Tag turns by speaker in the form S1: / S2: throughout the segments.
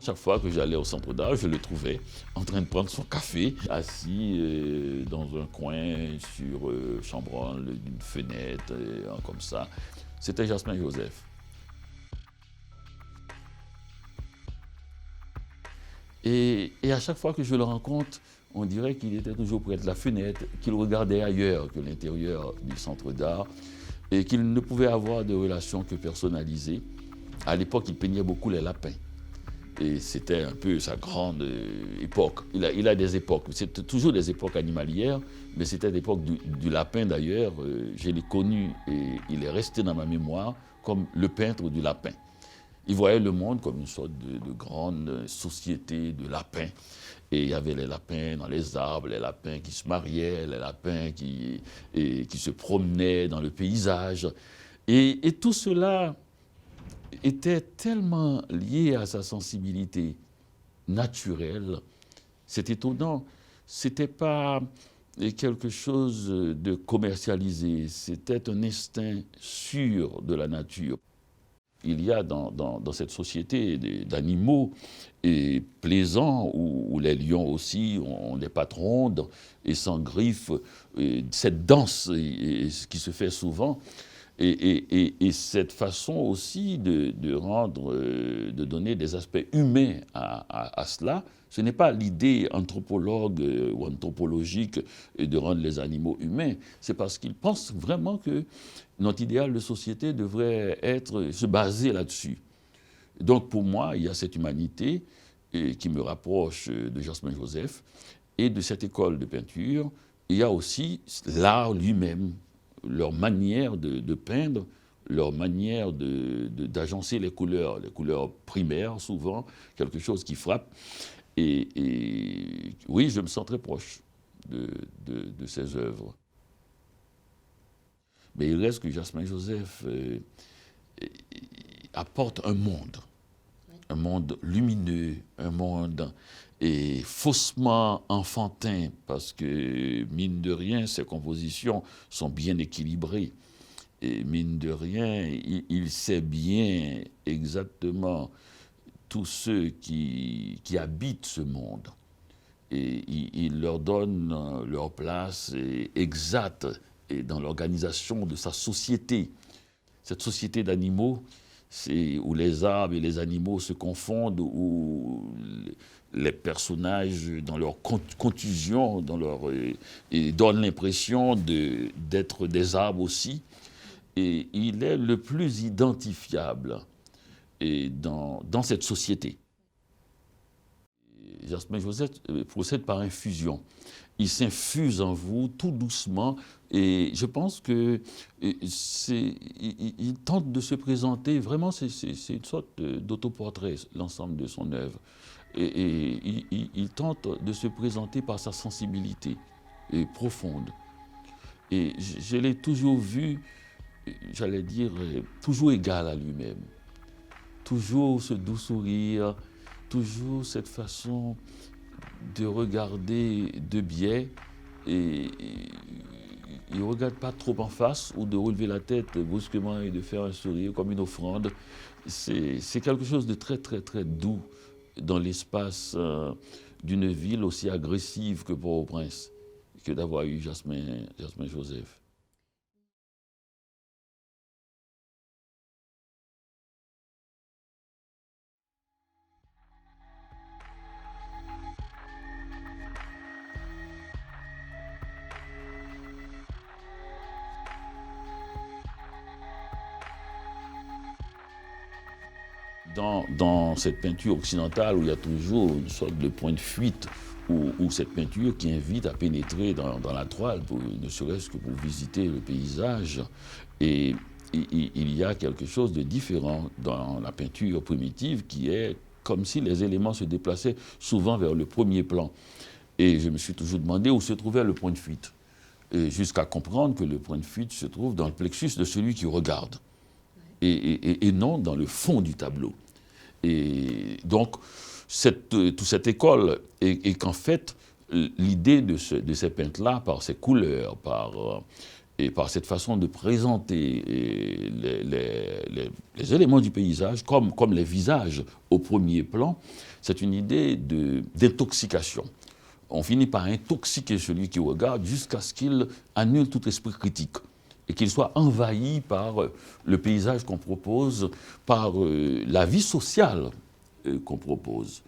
S1: Chaque fois que j'allais au centre d'art, je le trouvais en train de prendre son café, assis dans un coin sur chambranle d'une fenêtre, comme ça. C'était Jasmin Joseph. Et à chaque fois que je le rencontre, on dirait qu'il était toujours près de la fenêtre, qu'il regardait ailleurs que l'intérieur du centre d'art et qu'il ne pouvait avoir de relations que personnalisées. À l'époque, il peignait beaucoup les lapins. Et c'était un peu sa grande époque. Il a des époques. C'est toujours des époques animalières, mais c'était l'époque du lapin d'ailleurs. Je l'ai connu et il est resté dans ma mémoire comme le peintre du lapin. Il voyait le monde comme une sorte de grande société de lapins. Et il y avait les lapins dans les arbres, les lapins qui se mariaient, les lapins qui se promenaient dans le paysage. Et tout cela était tellement lié à sa sensibilité naturelle. C'est étonnant. C'était pas quelque chose de commercialisé. C'était un instinct sûr de la nature. Il y a dans cette société d'animaux plaisants, où les lions aussi ont des pattes rondes et sans griffes, cette danse qui se fait souvent, et cette façon aussi de donner des aspects humains à cela. Ce n'est pas l'idée anthropologue ou anthropologique de rendre les animaux humains. C'est parce qu'ils pensent vraiment que notre idéal de société devrait se baser là-dessus. Donc pour moi, il y a cette humanité qui me rapproche de Jasmin Joseph et de cette école de peinture. Il y a aussi l'art lui-même, leur manière de peindre, leur manière d'agencer les couleurs primaires souvent, quelque chose qui frappe. Et oui, je me sens très proche de ces œuvres. Mais il reste que Jasmin Joseph apporte un monde lumineux, un monde faussement enfantin, parce que, mine de rien, ses compositions sont bien équilibrées. Et mine de rien, il sait bien exactement tous ceux qui habitent ce monde. Et il leur donne leur place exacte dans l'organisation de sa société. Cette société d'animaux, où les arbres et les animaux se confondent, où les personnages, dans leur contusion, donnent l'impression d'être des arbres aussi. Et il est le plus identifiable dans cette société. Jasmin Joseph procède par infusion. Il s'infuse en vous tout doucement et je pense que il tente de se présenter, vraiment c'est une sorte d'autoportrait, l'ensemble de son œuvre. Et il tente de se présenter par sa sensibilité profonde. Et je l'ai toujours vu, j'allais dire, toujours égal à lui-même. Toujours ce doux sourire, toujours cette façon de regarder de biais et il ne regarde pas trop en face ou de relever la tête brusquement et de faire un sourire comme une offrande. C'est quelque chose de très très très doux dans l'espace d'une ville aussi agressive que Port-au-Prince, que d'avoir eu Jasmin Joseph. Dans cette peinture occidentale où il y a toujours une sorte de point de fuite, ou cette peinture qui invite à pénétrer dans la toile, ne serait-ce que pour visiter le paysage. Et il y a quelque chose de différent dans la peinture primitive qui est comme si les éléments se déplaçaient souvent vers le premier plan. Et je me suis toujours demandé où se trouvait le point de fuite, jusqu'à comprendre que le point de fuite se trouve dans le plexus de celui qui regarde, et non dans le fond du tableau. Et donc, toute cette école, et qu'en fait, l'idée de ces peintres-là, par ses couleurs, par Et par cette façon de présenter les éléments du paysage comme les visages au premier plan, c'est une idée d'intoxication. On finit par intoxiquer celui qui regarde jusqu'à ce qu'il annule tout esprit critique et qu'il soit envahi par le paysage qu'on propose, par la vie sociale qu'on propose.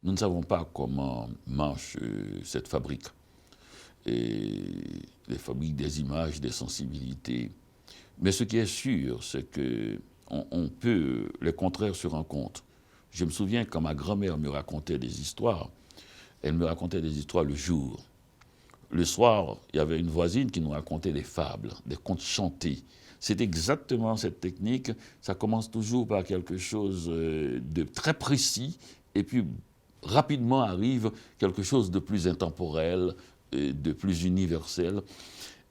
S1: Nous ne savons pas comment marche cette fabrique. Et les fabriques des images, des sensibilités. Mais ce qui est sûr, c'est qu'on peut, les contraires se rencontrent. Je me souviens quand ma grand-mère me racontait des histoires, elle me racontait des histoires le jour. Le soir, il y avait une voisine qui nous racontait des fables, des contes chantés. C'est exactement cette technique. Ça commence toujours par quelque chose de très précis, et puis rapidement arrive quelque chose de plus intemporel, de plus universel.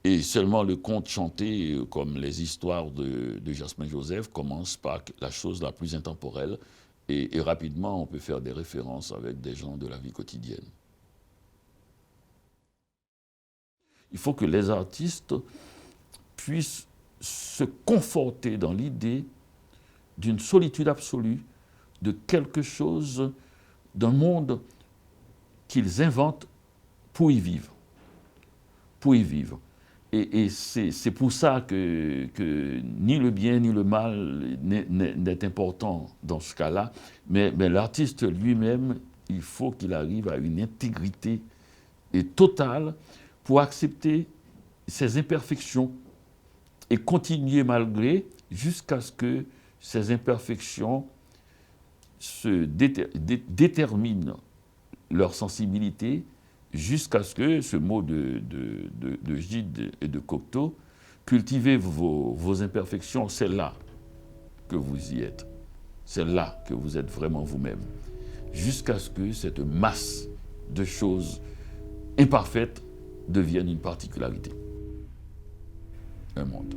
S1: Et seulement le conte chanté, comme les histoires de Jasmin Joseph, commence par la chose la plus intemporelle. Et rapidement, on peut faire des références avec des gens de la vie quotidienne. Il faut que les artistes puissent se conforter dans l'idée d'une solitude absolue, de quelque chose, d'un monde qu'ils inventent pour y vivre. Pour y vivre. Et c'est pour ça que ni le bien ni le mal n'est important dans ce cas-là, mais l'artiste lui-même, il faut qu'il arrive à une intégrité totale pour accepter ses imperfections et continuer malgré, jusqu'à ce que ces imperfections se déterminent leur sensibilité, jusqu'à ce que, ce mot de Gide et de Cocteau, cultivez vos imperfections, c'est là que vous y êtes. C'est là que vous êtes vraiment vous-même. Jusqu'à ce que cette masse de choses imparfaites devienne une particularité. Un monde.